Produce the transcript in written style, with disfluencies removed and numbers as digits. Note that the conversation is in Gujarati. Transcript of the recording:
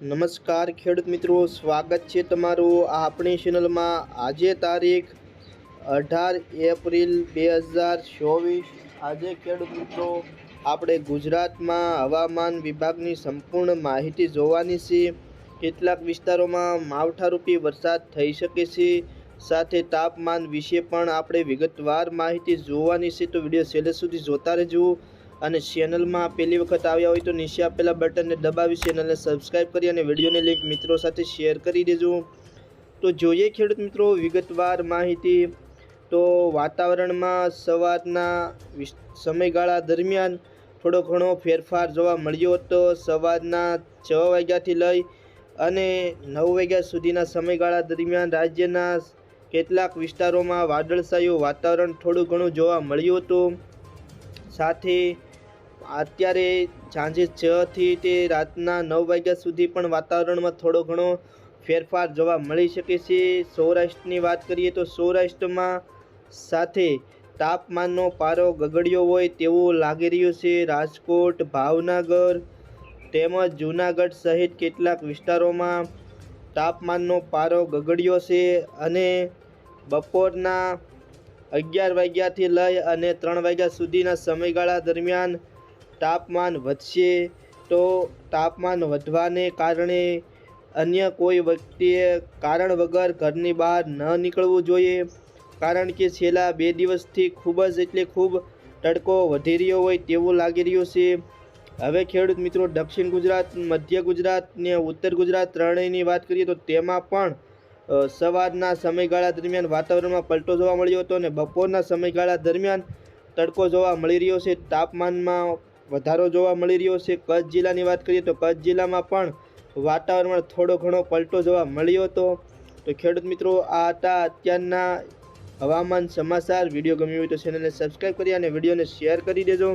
નમસ્કાર ખેડૂત મિત્રો, સ્વાગત છે તમારું આપણી ચેનલમાં। આજે તારીખ 18 એપ્રિલ 2024। આજે ખેડૂત મિત્રો આપણે ગુજરાતમાં હવામાન વિભાગની સંપૂર્ણ માહિતી જોવાની છે। કેટલાક વિસ્તારોમાં માવઠારૂપી વરસાદ થઈ શકે છે, સાથે તાપમાન વિશે પણ આપણે વિગતવાર માહિતી જોવાની છે। તો વિડીયો છેલ્લે સુધી જોતા રહેજો અને ચેનલમાં પહેલી વખત આવ્યા હોય તો નીચે આપેલા બટનને દબાવી ચેનલને સબસ્ક્રાઇબ કરી અને વિડીયોની લિંક મિત્રો સાથે શેર કરી દેજો। તો જોઈએ ખેડૂત મિત્રો વિગતવાર માહિતી। તો વાતાવરણમાં સવારના સમયગાળા દરમિયાન થોડો ઘણો ફેરફાર જોવા મળ્યો હતો। સવારના 6 વાગ્યાથી લઈ અને 9 વાગ્યા સુધીના સમયગાળા દરમિયાન રાજ્યના કેટલાક વિસ્તારોમાં વાદળછાયું વાતાવરણ થોડું ઘણું જોવા મળ્યું હતું। સાથે અત્યારે સાંજે 6 થી તે રાતના 9 વાગ્યા સુધી પણ વાતાવરણમાં થોડો ઘણો ફેરફાર જોવા મળી શકે છે। સૌરાષ્ટ્રની વાત કરીએ તો સૌરાષ્ટ્રમાં સાથે તાપમાનનો પારો ગગડ્યો હોય તેવું લાગી રહ્યું છે। રાજકોટ, ભાવનગર તેમજ જૂનાગઢ સહિત કેટલાક વિસ્તારોમાં તાપમાનનો પારો ગગડ્યો છે અને બપોરના 11 વાગ્યાથી લઈ અને 3 વાગ્યા સુધીના સમયગાળા દરમિયાન તાપમાન વધશે। તો તાપમાન વધવાને કારણે અન્ય કોઈ વ્યક્તિએ કારણ વગર ઘરની બહાર ન નીકળવું જોઈએ, કારણ કે છેલ્લા 2 દિવસથી ખૂબ તડકો વધી રહ્યો હોય તેવું લાગી રહ્યું છે। હવે ખેડૂત મિત્રો દક્ષિણ ગુજરાત, મધ્ય ગુજરાત ને ઉત્તર ગુજરાત ત્રણેયની વાત કરીએ તો તેમાં પણ સવારના સમયગાળા દરમિયાન વાતાવરણમાં પલટો જોવા મળ્યો હતો અને બપોરના સમયગાળા દરમિયાન તડકો જોવા મળી રહ્યો છે। તાપમાનમાં વધારો જોવા મળી રહ્યો છે। કચ્છ જિલ્લાની વાત કરીએ તો કચ્છ જિલ્લામાં પણ વાતાવરણમાં થોડો ઘણો પલટો જોવા મળ્યો હતો। તો ખેડૂત મિત્રો આ હતા અત્યારના હવામાન સમાચાર। વિડીયો ગમ્યો હોય તો ચેનલને સબસ્ક્રાઈબ કરી અને વિડીયોને શેર કરી દેજો।